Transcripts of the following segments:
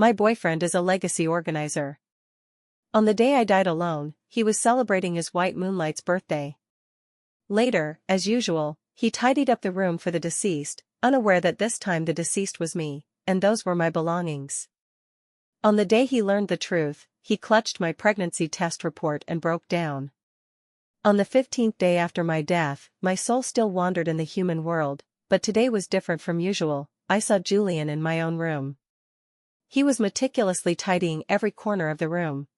My boyfriend is a legacy organizer. On the day I died alone, he was celebrating his white moonlight's birthday. Later, as usual, he tidied up the room for the deceased, unaware that this time the deceased was me, and those were my belongings. On the day he learned the truth, he clutched my pregnancy test report and broke down. On the 15th day after my death, my soul still wandered in the human world, but today was different from usual. I saw Julian in my own room. He was meticulously tidying every corner of the room.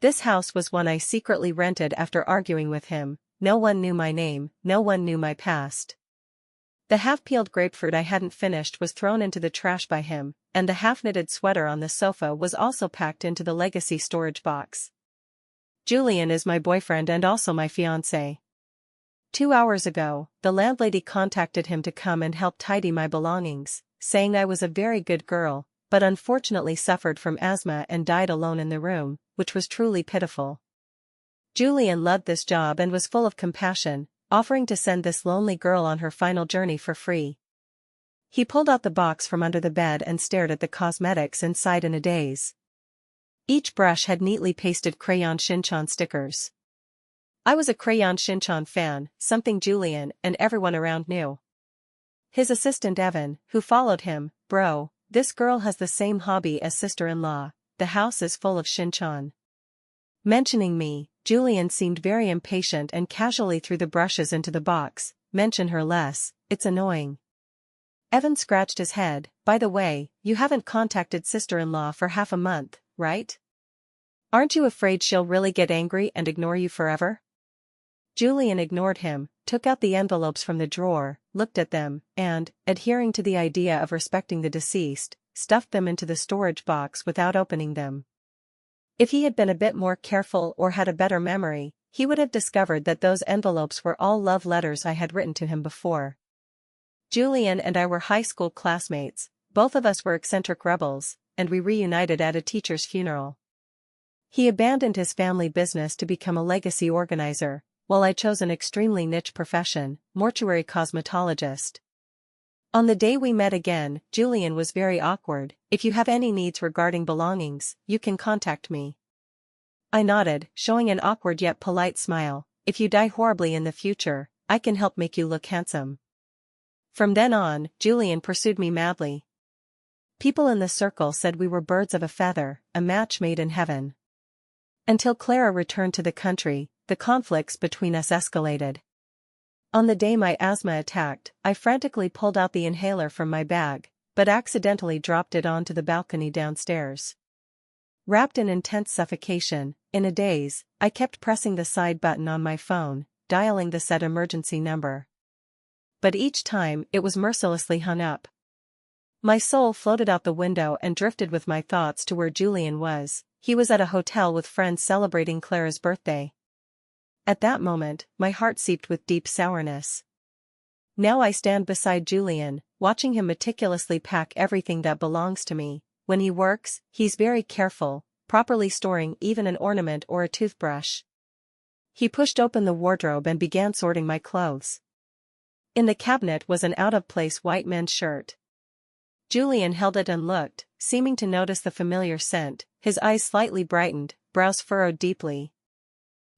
This house was one I secretly rented after arguing with him. No one knew my name, no one knew my past. The half-peeled grapefruit I hadn't finished was thrown into the trash by him, and the half-knitted sweater on the sofa was also packed into the legacy storage box. Julian is my boyfriend and also my fiancé. 2 hours ago, the landlady contacted him to come and help tidy my belongings, saying I was a very good girl, but unfortunately suffered from asthma and died alone in the room, which was truly pitiful. Julian loved this job and was full of compassion, offering to send this lonely girl on her final journey for free. He pulled out the box from under the bed and stared at the cosmetics inside in a daze. Each brush had neatly pasted Crayon Shin-chan stickers. I was a Crayon Shin-chan fan, something Julian and everyone around knew. His assistant Evan, who followed him, "Bro, this girl has the same hobby as sister-in-law, the house is full of Shin-chan." Mentioning me, Julian seemed very impatient and casually threw the brushes into the box. "Mention her less, it's annoying." Evan scratched his head. "By the way, you haven't contacted sister-in-law for half a month, right? Aren't you afraid she'll really get angry and ignore you forever?" Julian ignored him, took out the envelopes from the drawer, looked at them, and, adhering to the idea of respecting the deceased, stuffed them into the storage box without opening them. If he had been a bit more careful or had a better memory, he would have discovered that those envelopes were all love letters I had written to him before. Julian and I were high school classmates, both of us were eccentric rebels, and we reunited at a teacher's funeral. He abandoned his family business to become a legacy organizer, while I chose an extremely niche profession, mortuary cosmetologist. On the day we met again, Julian was very awkward. "If you have any needs regarding belongings, you can contact me." I nodded, showing an awkward yet polite smile. "If you die horribly in the future, I can help make you look handsome." From then on, Julian pursued me madly. People in the circle said we were birds of a feather, a match made in heaven. Until Clara returned to the country, the conflicts between us escalated. On the day my asthma attacked, I frantically pulled out the inhaler from my bag, but accidentally dropped it onto the balcony downstairs. Wrapped in intense suffocation, in a daze, I kept pressing the side button on my phone, dialing the set emergency number. But each time, it was mercilessly hung up. My soul floated out the window and drifted with my thoughts to where Julian was. He was at a hotel with friends celebrating Clara's birthday. At that moment, my heart seeped with deep sourness. Now I stand beside Julian, watching him meticulously pack everything that belongs to me. When he works, he's very careful, properly storing even an ornament or a toothbrush. He pushed open the wardrobe and began sorting my clothes. In the cabinet was an out-of-place white men's shirt. Julian held it and looked, seeming to notice the familiar scent. His eyes slightly brightened, brows furrowed deeply.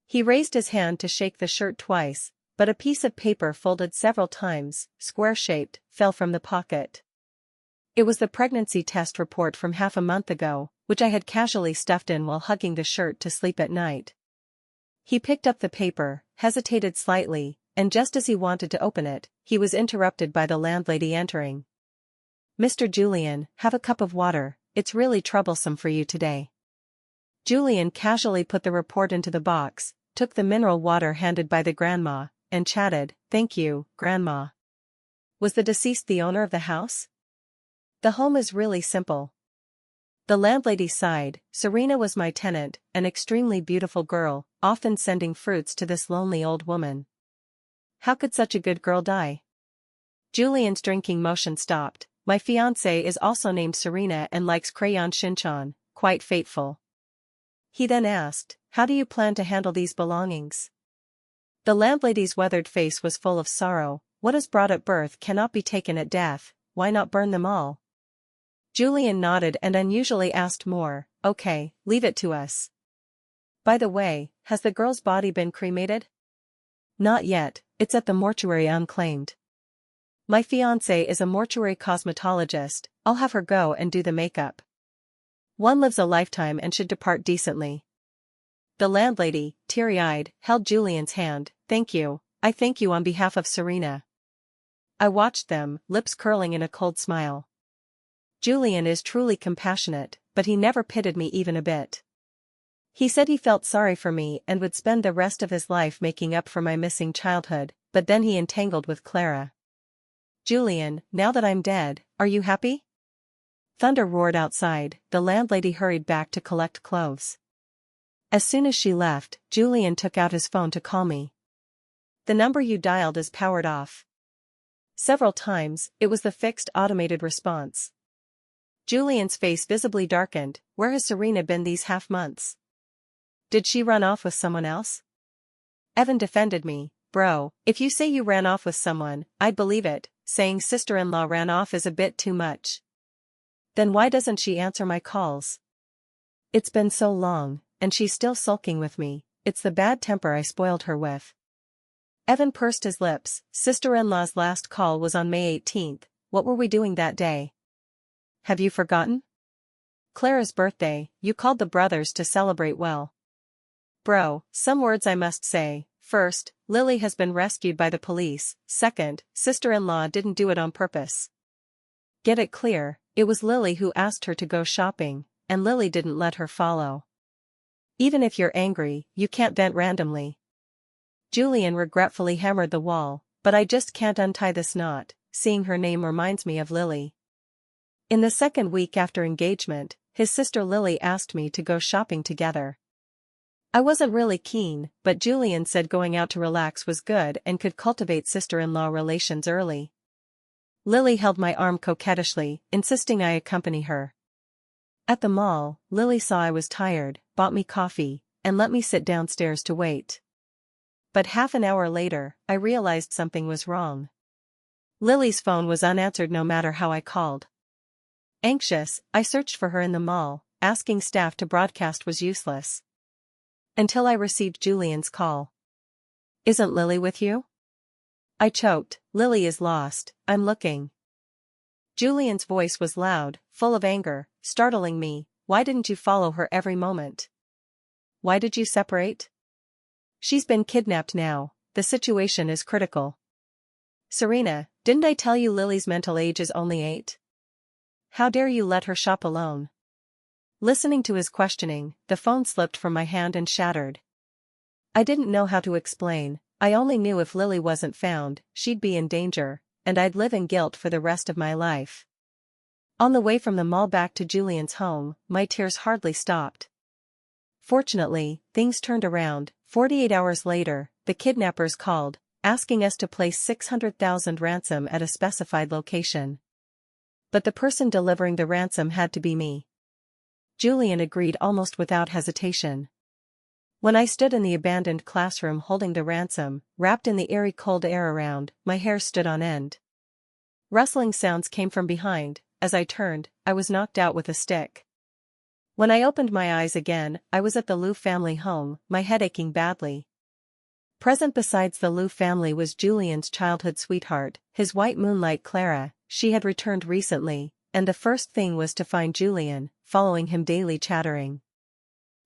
He raised his hand to shake the shirt twice, but a piece of paper folded several times, square-shaped, fell from the pocket. It was the pregnancy test report from half a month ago, which I had casually stuffed in while hugging the shirt to sleep at night. He picked up the paper, hesitated slightly, and just as he wanted to open it, he was interrupted by the landlady entering. "Mr. Julian, have a cup of water, it's really troublesome for you today." Julian casually put the report into the box, took the mineral water handed by the grandma, and chatted, "Thank you, Grandma." Was the deceased the owner of the house? "The home is really simple." The landlady sighed. "Serena was my tenant, an extremely beautiful girl, often sending fruits to this lonely old woman." "How could such a good girl die?" Julian's drinking motion stopped. "My fiancée is also named Serena and likes Crayon Shin-chan, quite fateful." He then asked, "How do you plan to handle these belongings?" The landlady's weathered face was full of sorrow. "What is brought at birth cannot be taken at death, why not burn them all?" Julian nodded and unusually asked more. Okay, leave it to us. By the way, has the girl's body been cremated? Not yet, it's at the mortuary unclaimed. My fiancé is a mortuary cosmetologist, I'll have her go and do the makeup. One lives a lifetime and should depart decently. The landlady, teary-eyed, held Julian's hand. Thank you, I thank you on behalf of Serena. I watched them, lips curling in a cold smile. Julian is truly compassionate, but he never pitied me even a bit. He said he felt sorry for me and would spend the rest of his life making up for my missing childhood, but then he entangled with Clara. Julian, now that I'm dead, are you happy? Thunder roared outside, the landlady hurried back to collect clothes. As soon as she left, Julian took out his phone to call me. The number you dialed is powered off. Several times, it was the fixed automated response. Julian's face visibly darkened. Where has Serena been these half months? Did she run off with someone else? Evan defended me. Bro, if you say you ran off with someone, I'd believe it. Saying sister-in-law ran off is a bit too much. Then why doesn't she answer my calls? It's been so long, and she's still sulking with me. It's the bad temper I spoiled her with. Evan pursed his lips. Sister-in-law's last call was on May 18th. What were we doing that day? Have you forgotten? Clara's birthday. You called the brothers to celebrate well. Bro, some words I must say. First, Lily has been rescued by the police. Second, sister-in-law didn't do it on purpose. Get it clear, it was Lily who asked her to go shopping, and Lily didn't let her follow. Even if you're angry, you can't vent randomly. Julian regretfully hammered the wall, but I just can't untie this knot. Seeing her name reminds me of Lily. In the second week after engagement, his sister Lily asked me to go shopping together. I wasn't really keen, but Julian said going out to relax was good and could cultivate sister-in-law relations early. Lily held my arm coquettishly, insisting I accompany her. At the mall, Lily saw I was tired, bought me coffee, and let me sit downstairs to wait. But half an hour later, I realized something was wrong. Lily's phone was unanswered no matter how I called. Anxious, I searched for her in the mall. Asking staff to broadcast was useless. Until I received Julian's call. Isn't Lily with you? I choked. Lily is lost, I'm looking. Julian's voice was loud, full of anger, startling me. Why didn't you follow her every moment? Why did you separate? She's been kidnapped now, the situation is critical. Serena, didn't I tell you Lily's mental age is only 8? How dare you let her shop alone? Listening to his questioning, the phone slipped from my hand and shattered. I didn't know how to explain. I only knew if Lily wasn't found, she'd be in danger, and I'd live in guilt for the rest of my life. On the way from the mall back to Julian's home, my tears hardly stopped. Fortunately, things turned around. 48 hours later, the kidnappers called, asking us to place $600,000 ransom at a specified location. But the person delivering the ransom had to be me. Julian agreed almost without hesitation. When I stood in the abandoned classroom holding the ransom, wrapped in the airy cold air around, my hair stood on end. Rustling sounds came from behind. As I turned, I was knocked out with a stick. When I opened my eyes again, I was at the Liu family home, my head aching badly. Present besides the Liu family was Julian's childhood sweetheart, his white moonlight Clara. She had returned recently, and the first thing was to find Julian, following him daily chattering.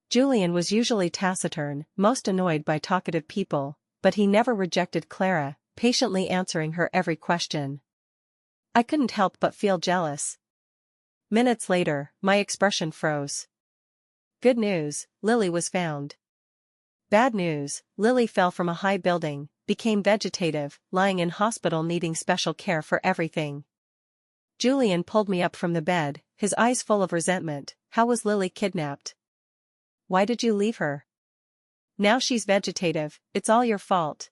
Julian was usually taciturn, most annoyed by talkative people, but he never rejected Clara, patiently answering her every question. I couldn't help but feel jealous. Minutes later, my expression froze. Good news, Lily was found. Bad news, Lily fell from a high building, became vegetative, lying in hospital needing special care for everything. Julian pulled me up from the bed, his eyes full of resentment. How was Lily kidnapped? Why did you leave her? Now she's vegetative, it's all your fault.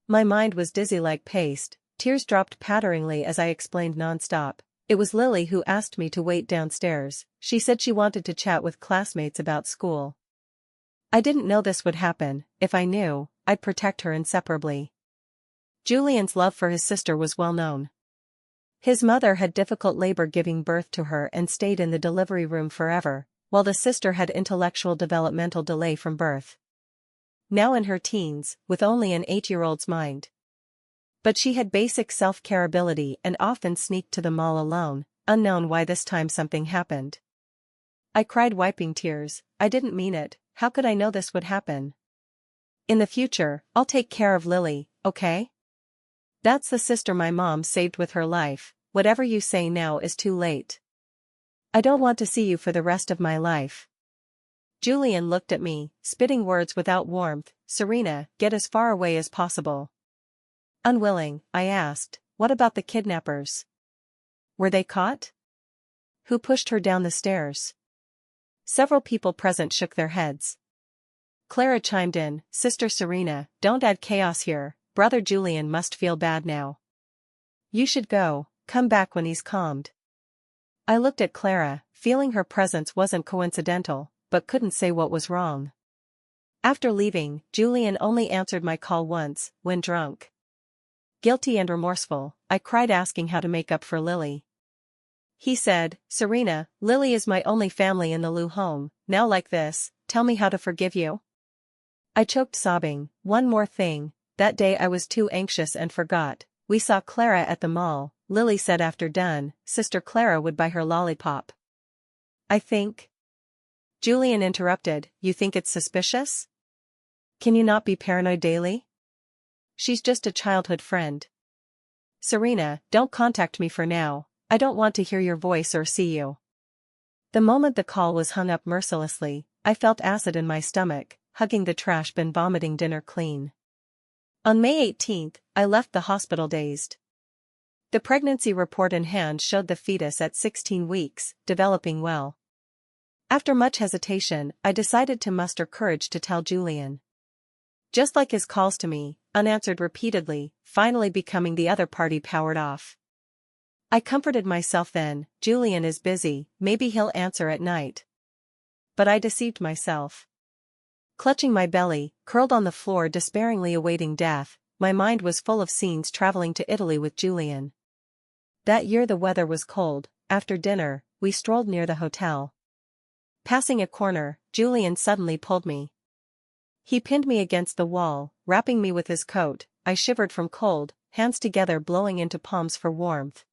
My mind was dizzy like paste, tears dropped patteringly as I explained nonstop. It was Lily who asked me to wait downstairs. She said she wanted to chat with classmates about school. I didn't know this would happen. If I knew, I'd protect her inseparably. Julian's love for his sister was well known. His mother had difficult labor giving birth to her and stayed in the delivery room forever, while the sister had intellectual developmental delay from birth. Now in her teens, with only an 8-year-old's mind. But she had basic self-care ability and often sneaked to the mall alone, unknown why this time something happened. I cried, wiping tears. I didn't mean it, how could I know this would happen? In the future, I'll take care of Lily, okay? That's the sister my mom saved with her life. Whatever you say now is too late. I don't want to see you for the rest of my life. Julian looked at me, spitting words without warmth. Serena, get as far away as possible. Unwilling, I asked, what about the kidnappers? Were they caught? Who pushed her down the stairs? Several people present shook their heads. Clara chimed in, Sister Serena, don't add chaos here, Brother Julian must feel bad now. You should go, come back when he's calmed. I looked at Clara, feeling her presence wasn't coincidental, but couldn't say what was wrong. After leaving, Julian only answered my call once, when drunk. Guilty and remorseful, I cried, asking how to make up for Lily. He said, Serena, Lily is my only family in the Lou home, now like this, tell me how to forgive you? I choked, sobbing. One more thing, that day I was too anxious and forgot. We saw Clara at the mall. Lily said after done, Sister Clara would buy her lollipop. I think. Julian interrupted, you think it's suspicious? Can you not be paranoid daily? She's just a childhood friend. Serena, don't contact me for now, I don't want to hear your voice or see you. The moment the call was hung up mercilessly, I felt acid in my stomach, hugging the trash bin, vomiting dinner clean. On May 18th, I left the hospital dazed. The pregnancy report in hand showed the fetus at 16 weeks, developing well. After much hesitation, I decided to muster courage to tell Julian. Just like his calls to me, unanswered repeatedly, finally becoming the other party powered off. I comforted myself then, Julian is busy, maybe he'll answer at night. But I deceived myself. Clutching my belly, curled on the floor despairingly awaiting death, my mind was full of scenes traveling to Italy with Julian. That year the weather was cold. After dinner, we strolled near the hotel. Passing a corner, Julian suddenly pulled me. He pinned me against the wall, wrapping me with his coat. I shivered from cold, hands together blowing into palms for warmth.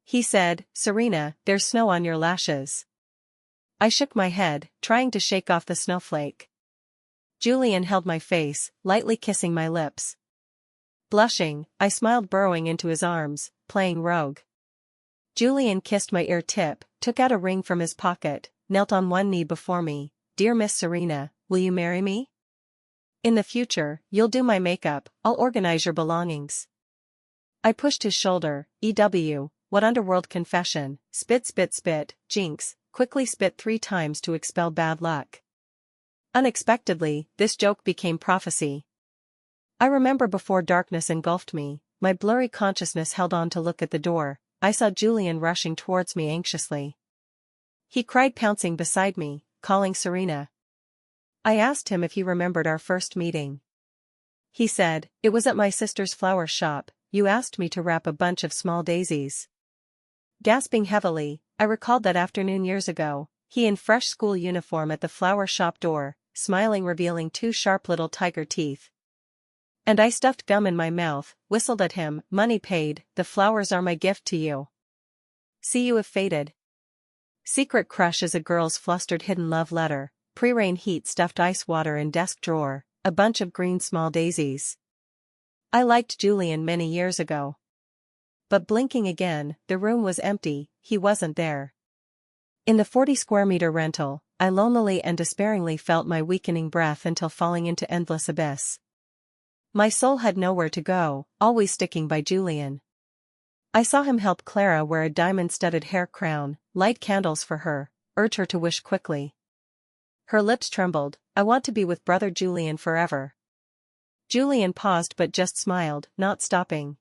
He said, Serena, there's snow on your lashes. I shook my head, trying to shake off the snowflake. Julian held my face, lightly kissing my lips. Blushing, I smiled, burrowing into his arms, playing rogue. Julian kissed my ear tip, took out a ring from his pocket, knelt on one knee before me. Dear Miss Serena, will you marry me? In the future, you'll do my makeup, I'll organize your belongings. I pushed his shoulder. What underworld confession? Spit spit spit, jinx, quickly spit 3 times to expel bad luck. Unexpectedly, this joke became prophecy. I remember before darkness engulfed me, my blurry consciousness held on to look at the door. I saw Julian rushing towards me anxiously. He cried, pouncing beside me, calling Serena. I asked him if he remembered our first meeting. He said, it was at my sister's flower shop, you asked me to wrap a bunch of small daisies. Gasping heavily, I recalled that afternoon years ago, he in fresh school uniform at the flower shop door, smiling, revealing 2 sharp little tiger teeth. And I stuffed gum in my mouth, whistled at him, money paid, the flowers are my gift to you. See you if fated. Secret crush is a girl's flustered hidden love letter. Pre-rain heat, stuffed ice water in desk drawer, a bunch of green small daisies. I liked Julian many years ago. But blinking again, the room was empty, he wasn't there. In the 40-square-meter rental, I lonelily and despairingly felt my weakening breath until falling into endless abyss. My soul had nowhere to go, always sticking by Julian. I saw him help Clara wear a diamond-studded hair crown, light candles for her, urge her to wish quickly. Her lips trembled, I want to be with Brother Julian forever. Julian paused but just smiled, not stopping.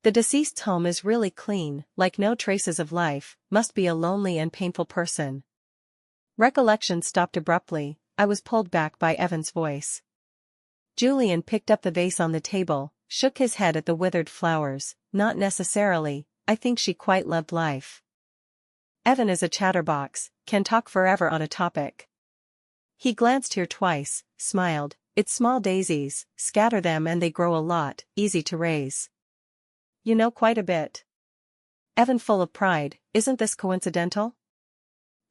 The deceased's home is really clean, like no traces of life, must be a lonely and painful person. Recollection stopped abruptly, I was pulled back by Evan's voice. Julian picked up the vase on the table, shook his head at the withered flowers, not necessarily, I think she quite loved life. Evan is a chatterbox, can talk forever on a topic. He glanced here twice, smiled. It's small daisies, scatter them and they grow a lot, easy to raise. You know quite a bit. Evan full of pride, isn't this coincidental?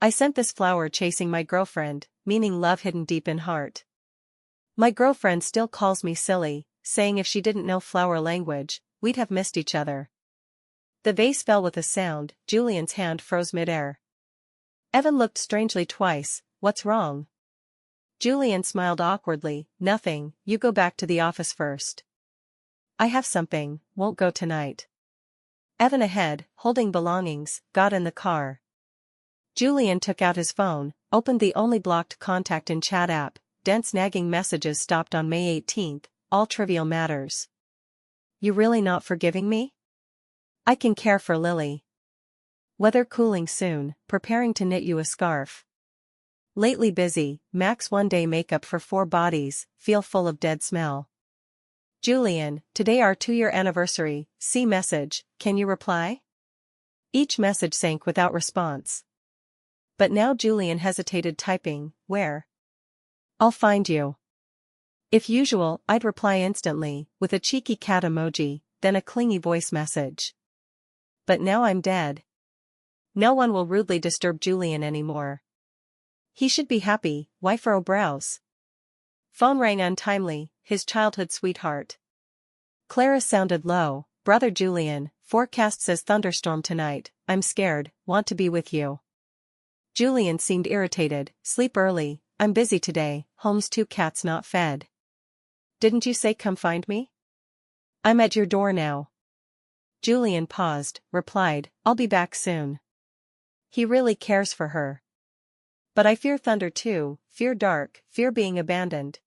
I sent this flower chasing my girlfriend, meaning love hidden deep in heart. My girlfriend still calls me silly, saying if she didn't know flower language, we'd have missed each other. The vase fell with a sound, Julian's hand froze midair. Evan looked strangely twice, what's wrong? Julian smiled awkwardly, nothing, you go back to the office first. I have something, won't go tonight. Evan ahead, holding belongings, got in the car. Julian took out his phone, opened the only blocked contact in chat app, dense nagging messages stopped on May 18th, all trivial matters. You really not forgiving me? I can care for Lily. Weather cooling soon, preparing to knit you a scarf. Lately busy, max 1-day makeup for 4 bodies, feel full of dead smell. Julian, today our 2-year anniversary, see message, can you reply? Each message sank without response. But now Julian hesitated typing, where? I'll find you. If usual, I'd reply instantly, with a cheeky cat emoji, then a clingy voice message. But now I'm dead. No one will rudely disturb Julian anymore. He should be happy, why furrow brows? Phone rang untimely, his childhood sweetheart. Clara sounded low, brother Julian, forecast says thunderstorm tonight, I'm scared, want to be with you. Julian seemed irritated, sleep early, I'm busy today, home's 2 cats not fed. Didn't you say come find me? I'm at your door now. Julian paused, replied, I'll be back soon. He really cares for her. But I fear thunder too, fear dark, fear being abandoned.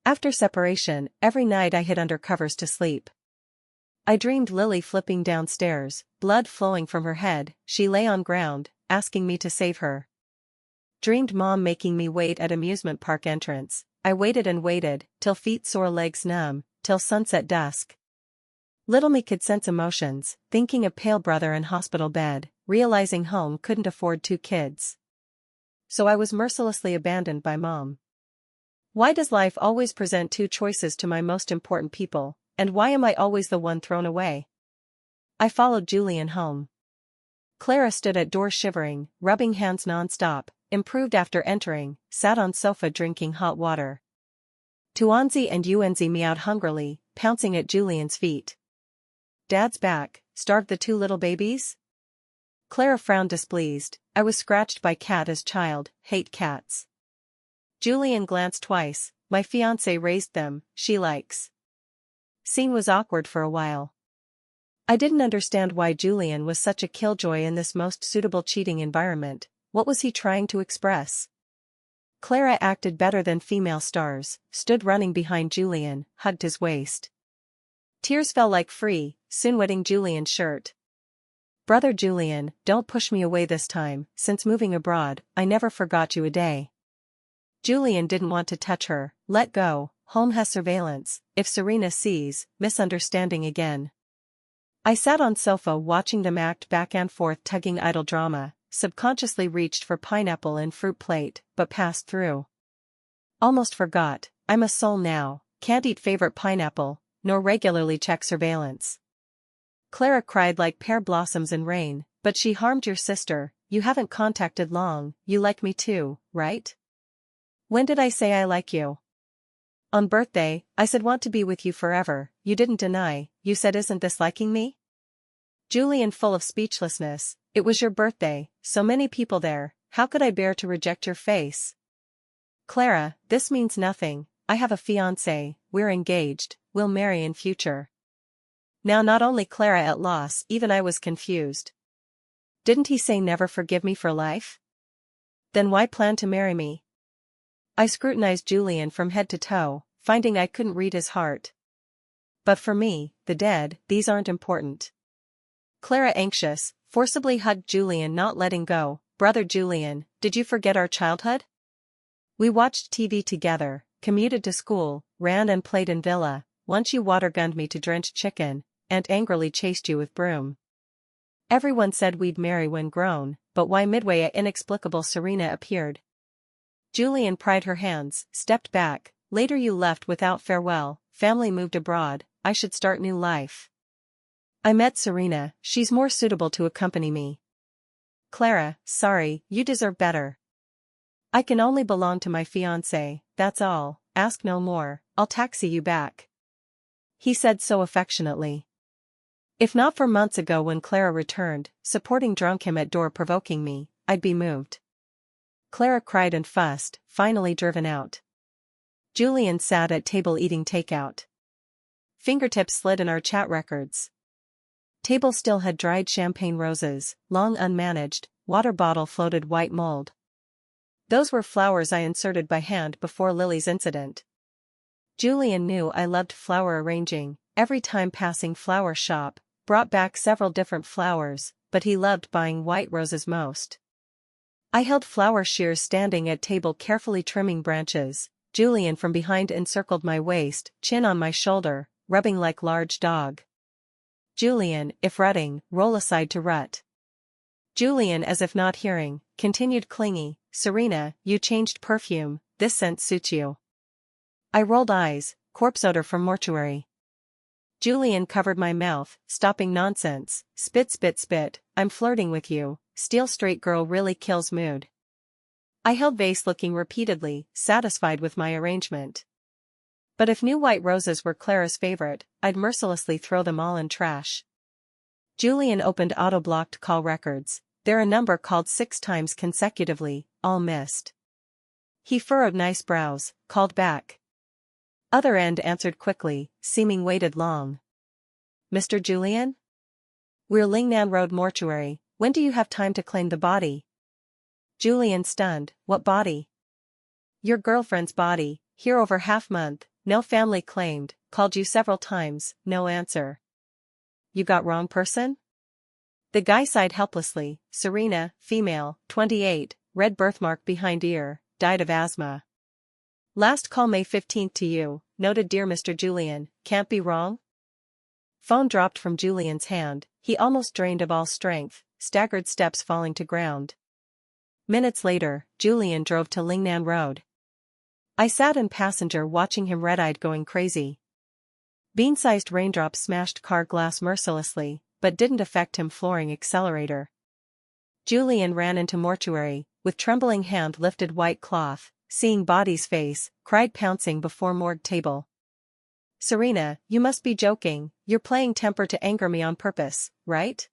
After separation, every night I hid under covers to sleep. I dreamed Lily flipping downstairs, blood flowing from her head, she lay on ground, asking me to save her. Dreamed mom making me wait at amusement park entrance, I waited and waited, till feet sore legs numb, till sunset dusk. Little me could sense emotions, thinking of pale brother in hospital bed, realizing home couldn't afford 2 kids. So I was mercilessly abandoned by mom. Why does life always present 2 choices to my most important people, and why am I always the one thrown away? I followed Julian home. Clara stood at door shivering, rubbing hands non-stop, improved after entering, sat on sofa drinking hot water. Tuanzi and Uenzi meowed hungrily, pouncing at Julian's feet. Dad's back, starved the 2 little babies? Clara frowned displeased, I was scratched by cat as child, hate cats. Julian glanced twice, my fiancé raised them, she likes. Scene was awkward for a while. I didn't understand why Julian was such a killjoy in this most suitable cheating environment, what was he trying to express? Clara acted better than female stars, stood running behind Julian, hugged his waist. Tears fell like free, soon wetting Julian's shirt. Brother Julian, don't push me away this time, since moving abroad, I never forgot you a day. Julian didn't want to touch her, let go, home has surveillance, if Serena sees, misunderstanding again. I sat on sofa watching them act back and forth tugging idle drama, subconsciously reached for pineapple in fruit plate, but passed through. Almost forgot, I'm a soul now, can't eat favorite pineapple, nor regularly check surveillance. Clara cried like pear blossoms in rain, but she harmed your sister, you haven't contacted long, you like me too, right? When did I say I like you? On birthday, I said want to be with you forever, you didn't deny, you said isn't this liking me? Julian full of speechlessness, it was your birthday, so many people there, how could I bear to reject your face? Clara, this means nothing, I have a fiancé, we're engaged, we'll marry in future. Now not only Clara at loss, even I was confused. Didn't he say never forgive me for life? Then why plan to marry me? I scrutinized Julian from head to toe, finding I couldn't read his heart. But for me, the dead, these aren't important. Clara anxious, forcibly hugged Julian not letting go, brother Julian, did you forget our childhood? We watched TV together, commuted to school, ran and played in villa, once you water-gunned me to drench chicken, and angrily chased you with broom. Everyone said we'd marry when grown, but why midway a inexplicable Serena appeared. Julian pried her hands, stepped back. Later you left without farewell, family moved abroad, I should start new life. I met Serena, she's more suitable to accompany me. Clara, sorry, you deserve better. I can only belong to my fiancé, that's all, ask no more, I'll taxi you back. He said so affectionately. If not for months ago when Clara returned, supporting drunk him at door provoking me, I'd be moved. Clara cried and fussed, finally driven out. Julian sat at table eating takeout. Fingertips slid in our chat records. Table still had dried champagne roses, long unmanaged, water bottle floated white mold. Those were flowers I inserted by hand before Lily's incident. Julian knew I loved flower arranging, every time passing flower shop, brought back several different flowers, but he loved buying white roses most. I held flower shears standing at table carefully trimming branches. Julian from behind encircled my waist, chin on my shoulder, rubbing like large dog. Julian, if rutting, roll aside to rut. Julian as if not hearing, continued clingy, Serena, you changed perfume, this scent suits you. I rolled eyes, corpse odor from mortuary. Julian covered my mouth, stopping nonsense, spit spit spit, I'm flirting with you, steal straight girl really kills mood. I held vase looking repeatedly, satisfied with my arrangement. But if new white roses were Clara's favorite, I'd mercilessly throw them all in trash. Julian opened auto-blocked call records, there a number called 6 times consecutively, all missed. He furrowed nice brows, called back. Other end answered quickly, seeming waited long. Mr. Julian? We're Lingnan Road Mortuary, when do you have time to claim the body? Julian stunned, what body? Your girlfriend's body, here over half-month, no family claimed, called you several times, no answer. You got wrong person? The guy sighed helplessly, Serena, female, 28, red birthmark behind ear, died of asthma. Last call May 15th to you, noted dear Mr. Julian, can't be wrong? Phone dropped from Julian's hand, he almost drained of all strength, staggered steps falling to ground. Minutes later, Julian drove to Lingnan Road. I sat in passenger watching him red-eyed going crazy. Bean-sized raindrops smashed car glass mercilessly, but didn't affect him flooring accelerator. Julian ran into mortuary, with trembling hand lifted white cloth, seeing body's face, cried pouncing before morgue table. Serena, you must be joking, you're playing temper to anger me on purpose, right?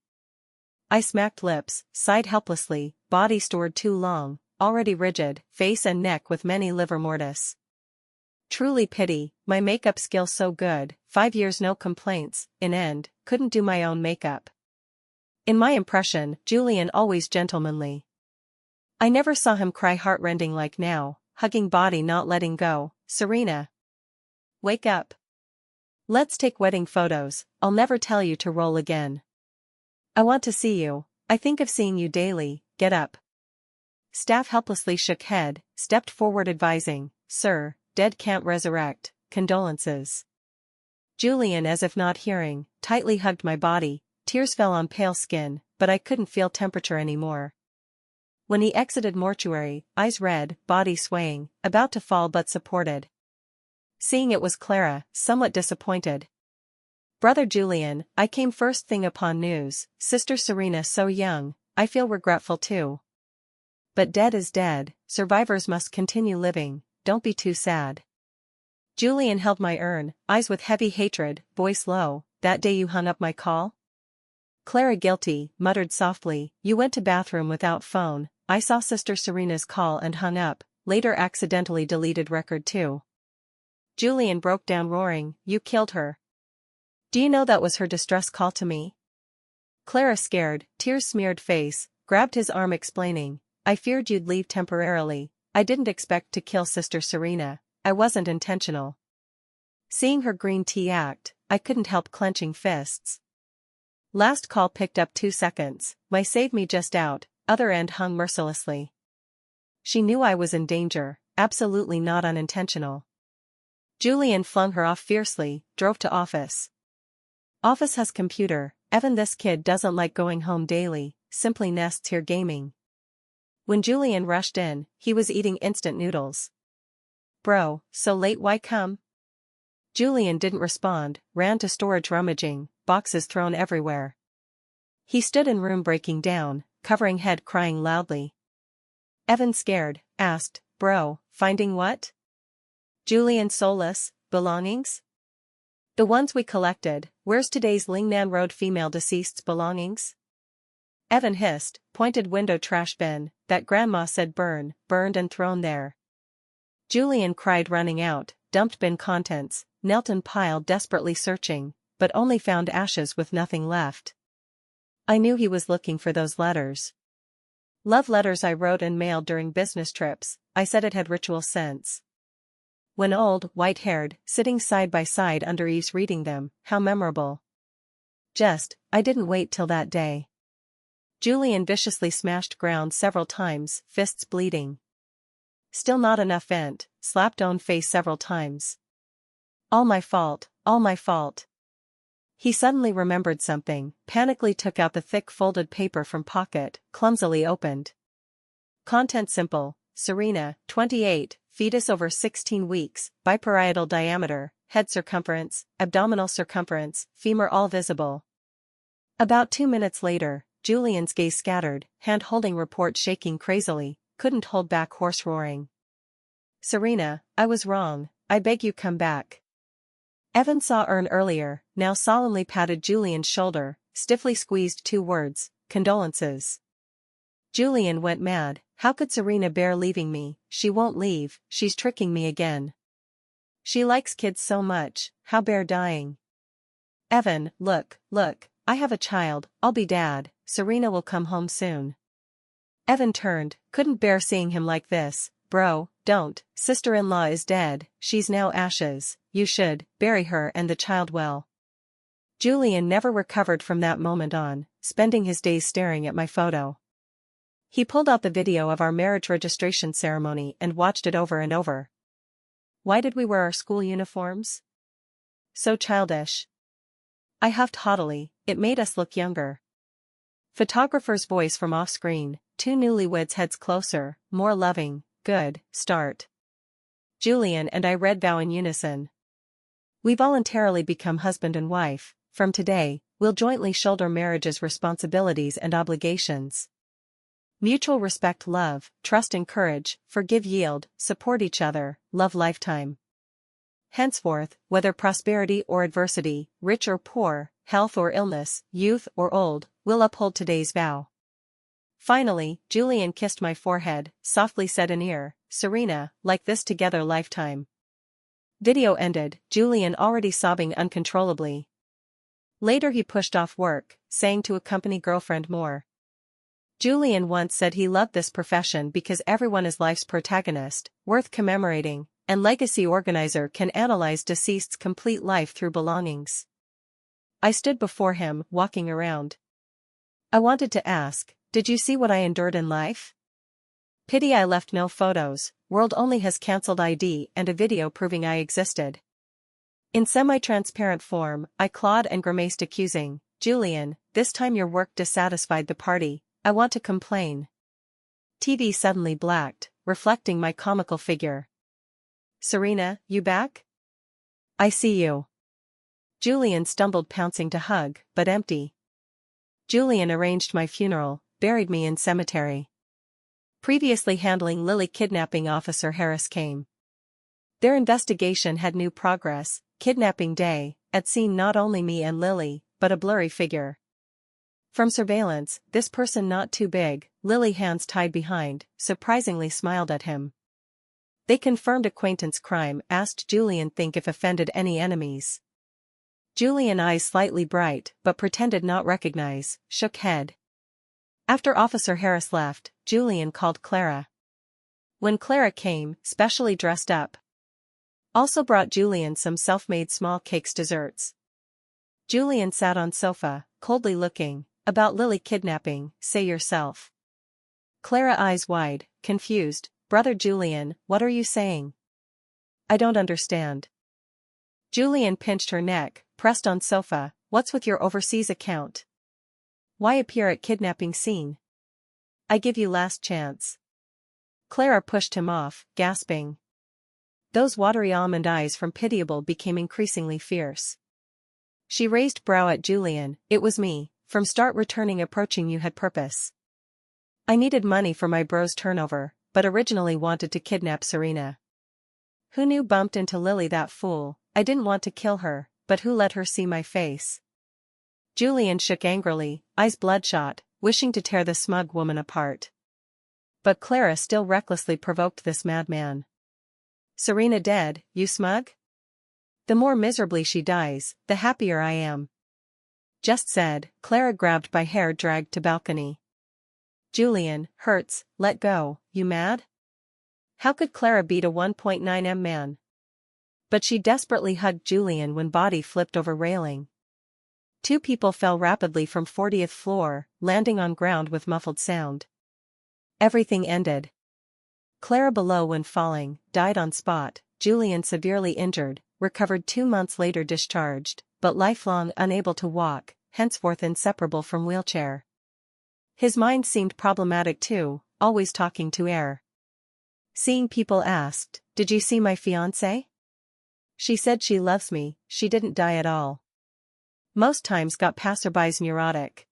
I smacked lips, sighed helplessly, body stored too long, already rigid, face and neck with many livor mortis. Truly pity, my makeup skill so good, 5 years no complaints, in end, couldn't do my own makeup. In my impression, Julian always gentlemanly. I never saw him cry heartrending like now, hugging body not letting go, Serena. Wake up. Let's take wedding photos, I'll never tell you to roll again. I want to see you, I think of seeing you daily, get up. Staff helplessly shook head, stepped forward advising, sir, dead can't resurrect, condolences. Julian as if not hearing, tightly hugged my body, tears fell on pale skin, but I couldn't feel temperature anymore. When he exited mortuary, eyes red, body swaying, about to fall but supported. Seeing it was Clara, somewhat disappointed. Brother Julian, I came first thing upon news, Sister Serena so young, I feel regretful too. But dead is dead, survivors must continue living, don't be too sad. Julian held my urn, eyes with heavy hatred, voice low, that day you hung up my call? Clara guilty, muttered softly, you went to bathroom without phone, I saw Sister Serena's call and hung up, later accidentally deleted record too. Julian broke down roaring, you killed her. Do you know that was her distress call to me? Clara scared, tears-smeared face, grabbed his arm explaining, I feared you'd leave temporarily, I didn't expect to kill Sister Serena, I wasn't intentional. Seeing her green tea act, I couldn't help clenching fists. Last call picked up 2 seconds, my save me just out, other end hung mercilessly. She knew I was in danger, absolutely not unintentional. Julian flung her off fiercely, drove to office. Office has computer, Evan, this kid doesn't like going home daily, simply nests here gaming. When Julian rushed in, he was eating instant noodles. Bro, so late, why come? Julian didn't respond, ran to storage rummaging, boxes thrown everywhere. He stood in room breaking down, covering head crying loudly. Evan, scared, asked, Bro, finding what? Julian, soulless, belongings? The ones we collected. Where's today's Lingnan Road female deceased's belongings? Evan hissed, pointed window trash bin, that grandma said burned and thrown there. Julian cried, running out, dumped bin contents, knelt and piled, desperately searching, but only found ashes with nothing left. I knew he was looking for those letters. Love letters I wrote and mailed during business trips. I said it had ritual sense. When old, white-haired, sitting side by side under eaves reading them, how memorable. I didn't wait till that day. Julian viciously smashed ground several times, fists bleeding. Still not enough vent, slapped own face several times. All my fault, all my fault. He suddenly remembered something, panically took out the thick folded paper from pocket, clumsily opened. Content simple, Serena, 28, fetus over 16 weeks, biparietal diameter, head circumference, abdominal circumference, femur all visible. About 2 minutes later, Julian's gaze scattered, hand-holding report shaking crazily, couldn't hold back hoarse roaring. Serena, I was wrong, I beg you come back. Evan saw Ern earlier, now solemnly patted Julian's shoulder, stiffly squeezed 2 words, condolences. Julian went mad. How could Serena bear leaving me? She won't leave, she's tricking me again. She likes kids so much, how bear dying? Evan, look, I have a child, I'll be dad, Serena will come home soon. Evan turned, couldn't bear seeing him like this. Bro, don't, sister-in-law is dead, she's now ashes, you should bury her and the child well. Julian never recovered from that moment on, spending his days staring at my photo. He pulled out the video of our marriage registration ceremony and watched it over and over. Why did we wear our school uniforms? So childish. I huffed haughtily, it made us look younger. Photographer's voice from off-screen, 2 newlyweds heads closer, more loving, good, start. Julian and I read vow in unison. We voluntarily become husband and wife. From today, we'll jointly shoulder marriage's responsibilities and obligations. Mutual respect, love, trust and courage, forgive, yield, support each other, love lifetime. Henceforth, whether prosperity or adversity, rich or poor, health or illness, youth or old, we'll uphold today's vow. Finally, Julian kissed my forehead, softly said in ear, Serena, like this together lifetime. Video ended, Julian already sobbing uncontrollably. Later he pushed off work, saying to accompany girlfriend more. Julian once said he loved this profession because everyone is life's protagonist, worth commemorating, and legacy organizer can analyze deceased's complete life through belongings. I stood before him, walking around. I wanted to ask, did you see what I endured in life? Pity I left no photos, world only has cancelled ID and a video proving I existed. In semi-transparent form, I clawed and grimaced accusing, Julian, this time your work dissatisfied the party, I want to complain. TV suddenly blacked, reflecting my comical figure. Serena, you back? I see you. Julian stumbled, pouncing to hug, but empty. Julian arranged my funeral, buried me in cemetery. Previously handling Lily kidnapping officer Harris came. Their investigation had new progress, kidnapping day, had seen not only me and Lily, but a blurry figure. From surveillance, this person not too big, Lily hands tied behind, surprisingly smiled at him. They confirmed acquaintance crime, asked Julian think if offended any enemies. Julian eyes slightly bright, but pretended not recognize, shook head. After Officer Harris left, Julian called Clara. When Clara came, specially dressed up. Also brought Julian some self-made small cakes desserts. Julian sat on sofa, coldly looking, about Lily kidnapping, say yourself. Clara eyes wide, confused, Brother Julian, what are you saying? I don't understand. Julian pinched her neck, pressed on sofa, What's with your overseas account? Why appear at kidnapping scene? I give you last chance. Clara pushed him off, gasping. Those watery almond eyes from pitiable became increasingly fierce. She raised brow at Julian. It was me, from start returning approaching you had purpose. I needed money for my bro's turnover, but originally wanted to kidnap Serena. Who knew bumped into Lily that fool? I didn't want to kill her, but who let her see my face? Julian shook angrily, eyes bloodshot, wishing to tear the smug woman apart. But Clara still recklessly provoked this madman. Serena dead, you smug? The more miserably she dies, the happier I am. Just said, Clara grabbed by hair dragged to balcony. Julian, hurts, let go, you mad? How could Clara beat a 1.9m man? But she desperately hugged Julian when body flipped over railing. Two people fell rapidly from 40th floor, landing on ground with muffled sound. Everything ended. Clara below when falling, died on spot, Julian severely injured, recovered 2 months later discharged, but lifelong unable to walk, henceforth inseparable from wheelchair. His mind seemed problematic too, always talking to air. Seeing people asked, "Did you see my fiancé?" She said she loves me, she didn't die at all. Most times got passerbys neurotic.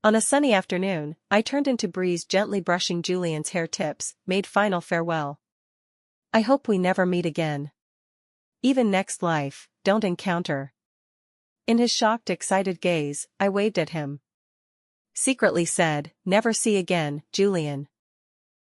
On a sunny afternoon, I turned into breeze gently brushing Julian's hair tips, made final farewell. I hope we never meet again. Even next life, don't encounter. In his shocked excited gaze, I waved at him. Secretly said, never see again, Julian.